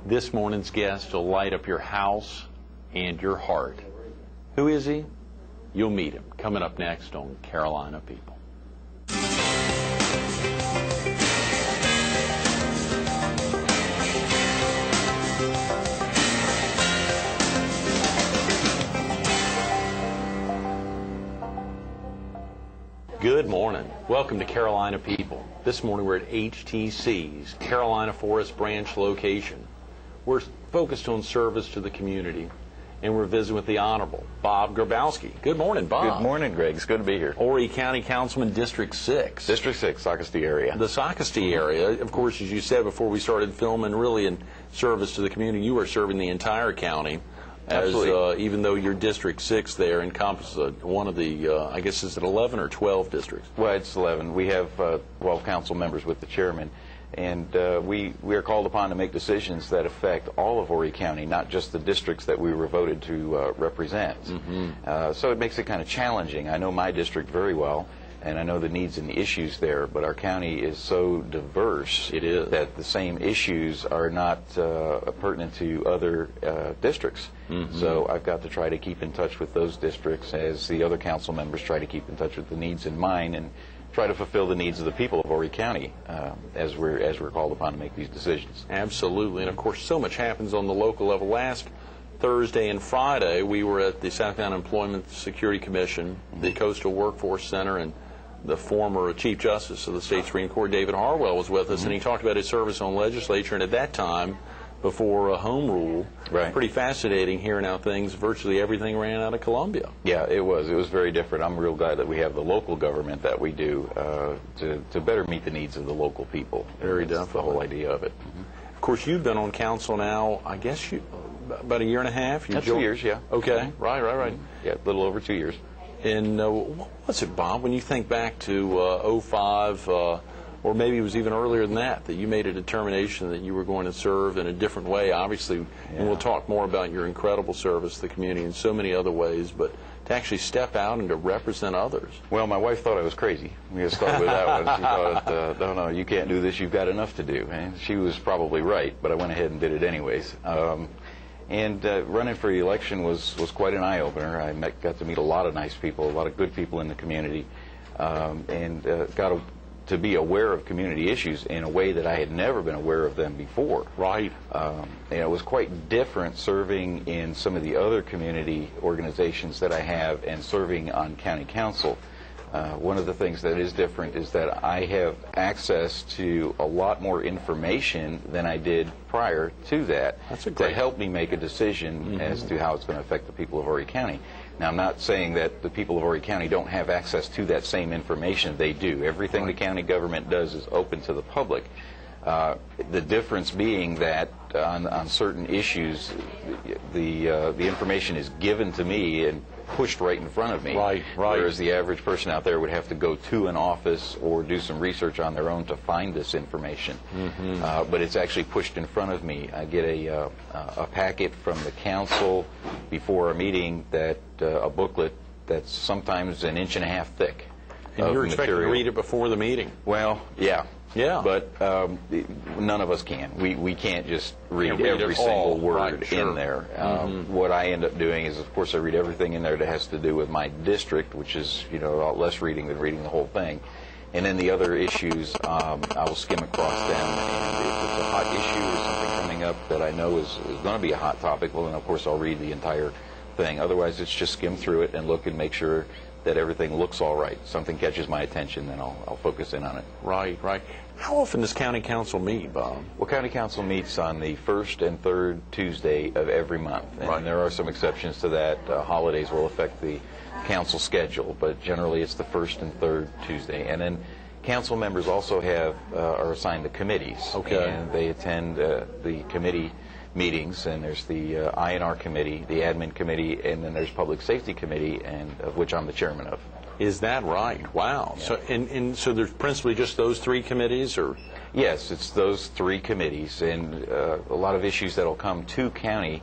This morning's guest will light up your house and your heart. Who is he? You'll meet him coming up next on Carolina People. Good morning. Welcome to Carolina People. This morning we're at HTC's Carolina Forest Branch location. We're focused on service to the community, and we're visiting with the Honorable Bob Grabowski. Good morning, Bob. Good morning, Greg. It's good to be here. Horry County Councilman, District 6. District 6, Socastee area. The Socastee area, of course, as you said before we started filming, really in service to the community. You are serving the entire county. Absolutely. Even though your District 6 there encompasses one of the, I guess, is it 11 or 12 districts? Well, it's 11. We have 12 council members with the chairman, and we are called upon to make decisions that affect all of Horry County, not just the districts that we were voted to represent. So it makes it kind of challenging. I know my district very well, and I know the needs and the issues there, but our county is so diverse that the same issues are not pertinent to other districts. So I've got to try to keep in touch with those districts as the other council members try to keep in touch with the needs in mine and try to fulfill the needs of the people of Horry County as we're called upon to make these decisions. Absolutely, and of course so much happens on the local level. Last Thursday and Friday we were at the South Carolina Employment Security Commission, the Coastal Workforce Center, and the former Chief Justice of the State Supreme Court, David Harwell, was with us, and he talked about his service on legislature, and at that time, before a home rule, pretty fascinating hearing how things, virtually everything ran out of Columbia. Yeah, it was very different. I'm real glad that we have the local government that we do to better meet the needs of the local people. Very definitely. That's the whole idea of it. Of course, you've been on council now, I guess, about a year and a half? 2 years, yeah. Okay, right. Yeah, a little over 2 years. And what's it, Bob, when you think back to 05, or maybe it was even earlier than that you made a determination that you were going to serve in a different way, obviously, and we'll talk more about your incredible service to the community in so many other ways, but to actually step out and to represent others? Well, my wife thought I was crazy. We got to start with that one. She thought, no, you can't do this, you've got enough to do. And she was probably right, but I went ahead and did it anyways. And running for the election was quite an eye-opener. I got to meet a lot of nice people, a lot of good people in the community, and got to be aware of community issues in a way that I had never been aware of them before. Right. And it was quite different serving in some of the other community organizations that I have and serving on county council. One of the things that is different is that I have access to a lot more information than I did prior to that. That's a great to help me make a decision as to how it's going to affect the people of Horry County. Now, I'm not saying that the people of Horry County don't have access to that same information. They do. Everything the county government does is open to the public. The difference being that on certain issues, the information is given to me and pushed right in front of me. Right. Whereas the average person out there would have to go to an office or do some research on their own to find this information. But it's actually pushed in front of me. I get a packet from the council before a meeting, that a booklet that's sometimes an inch and a half thick. And you're expected to read it before the meeting? Well, yeah. Yeah. But none of us can. We can't just read every single word in there. What I end up doing is, of course, I read everything in there that has to do with my district, which is, a lot less reading than reading the whole thing. And then the other issues, I will skim across them. And if it's a hot issue or something coming up that I know is going to be a hot topic, well, then, of course, I'll read the entire thing. Otherwise, it's just skim through it and look and make sure that everything looks all right. Something catches my attention, then I'll focus in on it. Right. How often does County Council meet, Bob? Well, County Council meets on the first and third Tuesday of every month. And there are some exceptions to that. Holidays will affect the council schedule, but generally it's the first and third Tuesday. And then council members also are assigned to committees. Okay. And they attend the committee meetings, and there's the I&R committee, the admin committee, and then there's public safety committee, and of which I'm the chairman of. Is that right? Wow. Yeah. So and so there's principally just those three committees, or? Yes, it's those three committees, and a lot of issues that will come to county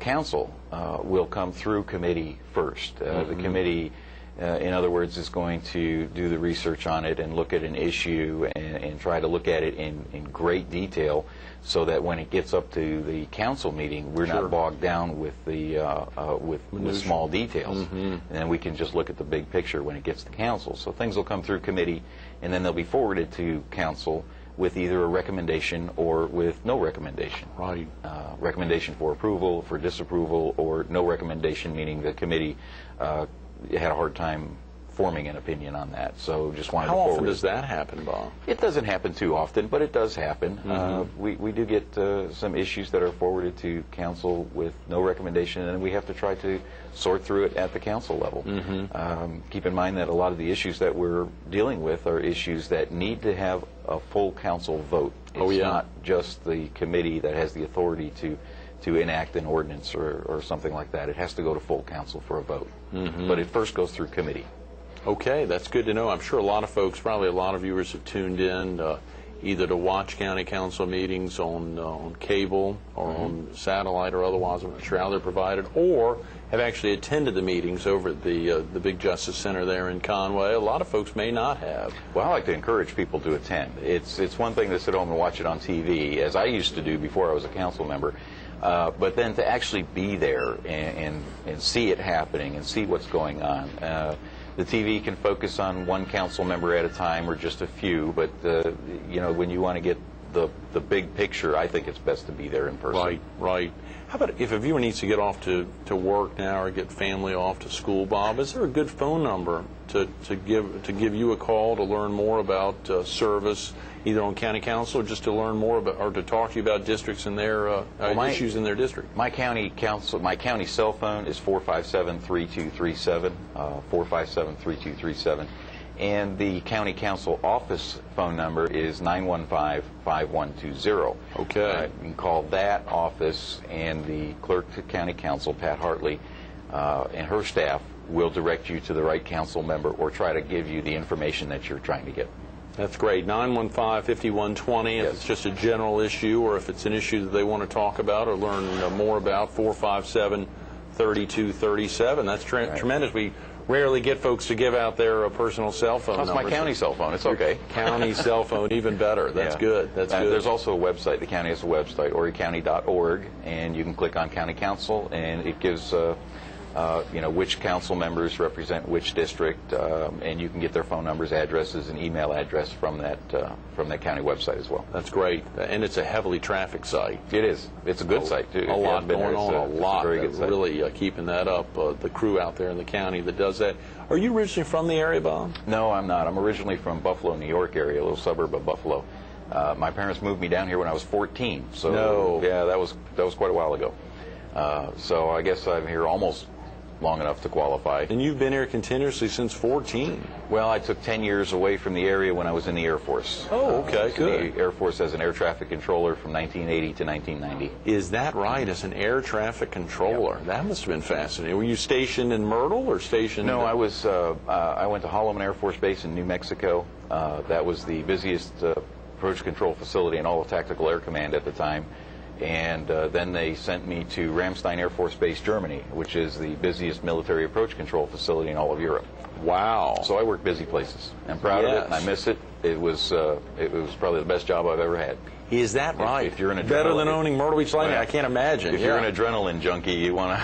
council will come through committee first. The committee in other words, is going to do the research on it and look at an issue and try to look at it in great detail, so that when it gets up to the council meeting, we're Sure. not bogged down with the with small details, and then we can just look at the big picture when it gets to council. So things will come through committee, and then they'll be forwarded to council with either a recommendation or with no recommendation. Right. Recommendation for approval, for disapproval, or no recommendation, meaning the committee had a hard time forming an opinion on that, so just wanted to How forward. often does that happen, Bob? It doesn't happen too often, but it does happen. We do get some issues that are forwarded to council with no recommendation, and we have to try to sort through it at the council level. Keep in mind that a lot of the issues that we're dealing with are issues that need to have a full council vote. It's not just the committee that has the authority to enact an ordinance or something like that. It has to go to full council for a vote. But it first goes through committee. Okay, that's good to know. I'm sure a lot of folks, probably a lot of viewers, have tuned in either to watch county council meetings on cable or on satellite or otherwise. I'm not sure how they're provided, or have actually attended the meetings over at the big Justice Center there in Conway. A lot of folks may not have. Well, I like to encourage people to attend. It's one thing to sit home and watch it on TV, as I used to do before I was a council member. But then to actually be there and see it happening and see what's going on. The TV can focus on one council member at a time or just a few, but you know, when you want to get the big picture, I think it's best to be there in person. Right, right. How about if a viewer needs to get off to work now or get family off to school, Bob, is there a good phone number to give you a call to learn more about service, either on county council or just to learn more about, or to talk to you about districts and their issues in their district? My county cell phone is 457-3237, 457-3237. And the county council office phone number is 915-5120. Okay. You can call that office, and the clerk to county council, Pat Hartley, and her staff will direct you to the right council member or try to give you the information that you're trying to get. That's great. 915-5120 if it's just a general issue, or if it's an issue that they want to talk about or learn more about, 457-3237. That's tremendous. We rarely get folks to give out their personal cell phone numbers. That's my county cell phone. It's okay. County cell phone, even better. That's good. That's good. There's also a website. The county has a website, horrycounty.org, and you can click on county council, and it gives you know, which council members represent which district, and you can get their phone numbers, addresses, and email address from that county website as well. That's great, and it's a heavily trafficked site. It is. It's a good site too. A lot going on. A lot. Very good site. Really keeping that up. The crew out there in the county that does that. Are you originally from the area, Bob? No, I'm not. I'm originally from Buffalo, New York area, a little suburb of Buffalo. My parents moved me down here when I was 14. So yeah, that was quite a while ago. So I guess I'm here almost long enough to qualify. And you've been here continuously since 14. Well, I took 10 years away from the area when I was in the Air Force. Oh, okay, good. The Air Force as an air traffic controller from 1980 to 1990. Is that right, as an air traffic controller? Yep. That must have been fascinating. Were you stationed in Myrtle or stationed? No, I was. I went to Holloman Air Force Base in New Mexico. That was the busiest approach control facility in all of Tactical Air Command at the time. And then they sent me to Ramstein Air Force Base, Germany, which is the busiest military approach control facility in all of Europe. Wow. So I work busy places. I'm proud of it, and I miss it. It was probably the best job I've ever had. Is that right? If you're an better than owning Myrtle Beach Lightning, I can't imagine. If you're an adrenaline junkie, you want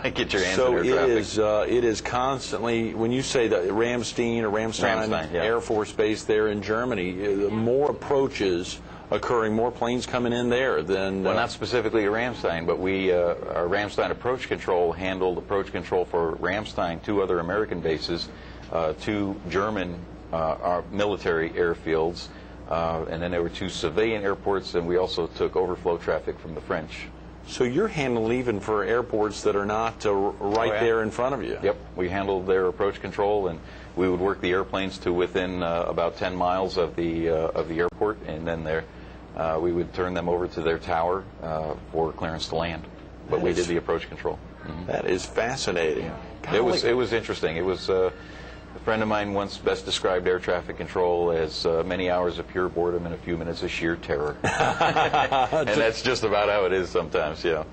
to get your hands in air traffic. So it is constantly, when you say that Ramstein Air Force Base there in Germany, more approaches occurring, more planes coming in there than... Well, not specifically at Ramstein, but our Ramstein approach control handled approach control for Ramstein, 2 other American bases, 2 German military airfields, and then there were 2 civilian airports, and we also took overflow traffic from the French. So you're handling even for airports that are not there in front of you? Yep, we handled their approach control, and we would work the airplanes to within about 10 miles of the airport, and then we would turn them over to their tower for clearance to land. But we did the approach control. Mm-hmm. That is fascinating. Yeah. It was interesting. It was a friend of mine once best described air traffic control as many hours of pure boredom and a few minutes of sheer terror. And that's just about how it is sometimes. Yeah.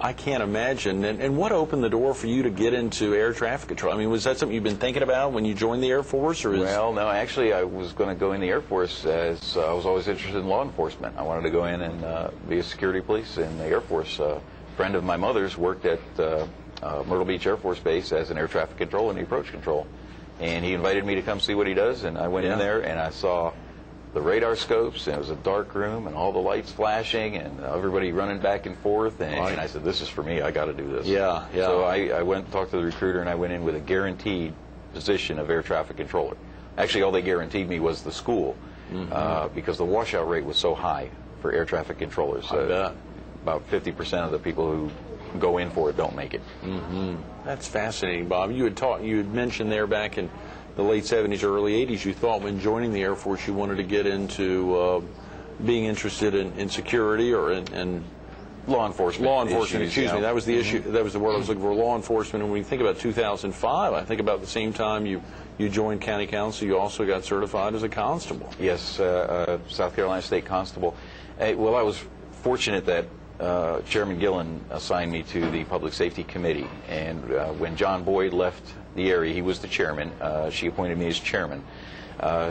I can't imagine. And what opened the door for you to get into air traffic control? I mean, was that something you've been thinking about when you joined the Air Force? Or Well, no, actually, I was going to go in the Air Force as I was always interested in law enforcement. I wanted to go in and be a security police in the Air Force. A friend of my mother's worked at Myrtle Beach Air Force Base as an air traffic control and the approach control. And he invited me to come see what he does, and I went in there and I saw the radar scopes, and it was a dark room, and all the lights flashing, and everybody running back and forth, and I said, this is for me, I got to do this. Yeah. So I went and talked to the recruiter, and I went in with a guaranteed position of air traffic controller. Actually, all they guaranteed me was the school, because the washout rate was so high for air traffic controllers. I bet. About 50% of the people who go in for it don't make it. That's fascinating, Bob. You had mentioned there back in the late 70s, early 80s, you thought when joining the Air Force you wanted to get into being interested in security or in law enforcement. Law enforcement, issues, excuse me. That was the issue. That was the word I was looking for, law enforcement. And when you think about 2005, I think about the same time you joined county council, you also got certified as a constable. Yes, South Carolina State Constable. Well, I was fortunate that Chairman Gillen assigned me to the Public Safety Committee, and when John Boyd left the area, he was the chairman. She appointed me as chairman.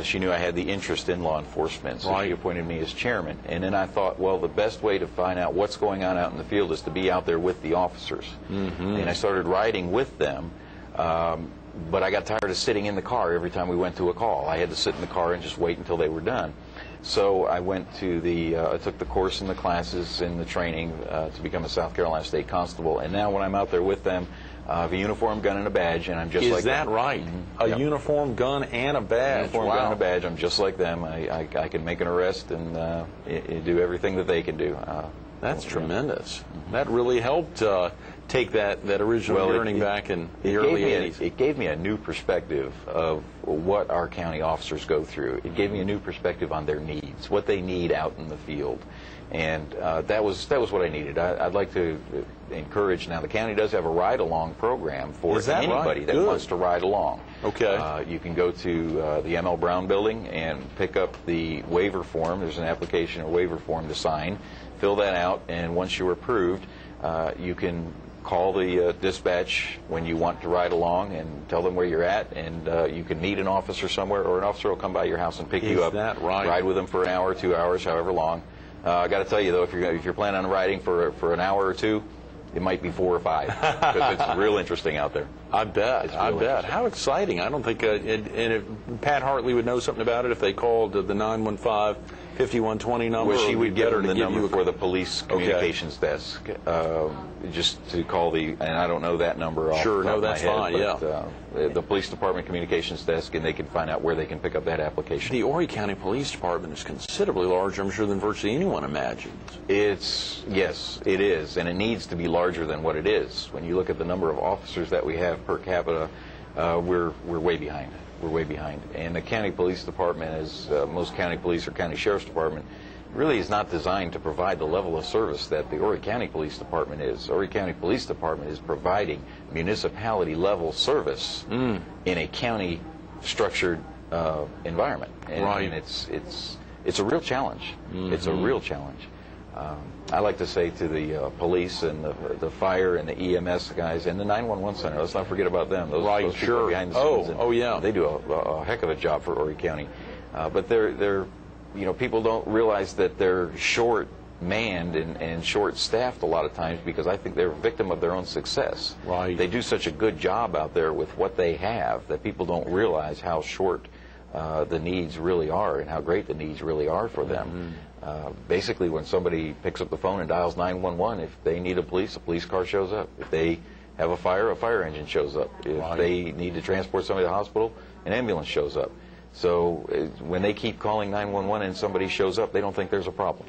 She knew I had the interest in law enforcement, so she appointed me as chairman. And then I thought, well, the best way to find out what's going on out in the field is to be out there with the officers. And I started riding with them, but I got tired of sitting in the car every time we went to a call. I had to sit in the car and just wait until they were done. So I went to I took the course and the classes and the training to become a South Carolina State Constable. And now when I'm out there with them, I have a uniform, gun, and a badge, and I'm just like them. Is that right? A uniform, gun, and a badge? Uniform, gun, and a badge. I'm just like them. I can make an arrest and do everything that they can do. That's tremendous. That really helped take that original yearning back in the early 80s. It gave me a new perspective of what our county officers go through. It gave me a new perspective on their needs, what they need out in the field. And that was what I needed. I'd like to encourage, now the county does have a ride-along program for anybody that wants to ride along. Okay. You can go to the M.L. Brown building and pick up the waiver form. There's an application or waiver form to sign. Fill that out, and once you're approved, you can call the dispatch when you want to ride along and tell them where you're at, and you can meet an officer somewhere, or an officer will come by your house and pick you up. Is that right? Ride with them for an hour, 2 hours, however long. I got to tell you though, if you're planning on riding for an hour or two, it might be 4 or 5 because it's real interesting out there. I bet. I bet. How exciting! I don't think Pat Hartley would know something about it if they called the 915-5120 number. Well, she would give them the number you for the police communications desk, just to call and I don't know that number off the top of my head. Fine. But, the police department communications desk, and they can find out where they can pick up that application. The Horry County Police Department is considerably larger, I'm sure, than virtually anyone imagines. Yes, it is, and it needs to be larger than what it is. When you look at the number of officers that we have per capita, we're way behind. We're way behind. And the county police department, as most county police or county sheriff's department, really is not designed to provide the level of service that the Horry County Police Department is. Horry County Police Department is providing municipality level service in a county structured environment, and it's a real challenge. It's a real challenge. I like to say to the police and the fire and the EMS guys and the 911 center, let's not forget about them. Those people behind the scenes. Yeah. They do a heck of a job for Horry County. But they're people don't realize that they're short-manned and short-staffed a lot of times, because I think they're a victim of their own success. Right. They do such a good job out there with what they have that people don't realize how short the needs really are and how great the needs really are for them. Basically, when somebody picks up the phone and dials 911, if they need a police car shows up. If they have a fire engine shows up. If they need to transport somebody to the hospital, an ambulance shows up. So when they keep calling 911 and somebody shows up, they don't think there's a problem.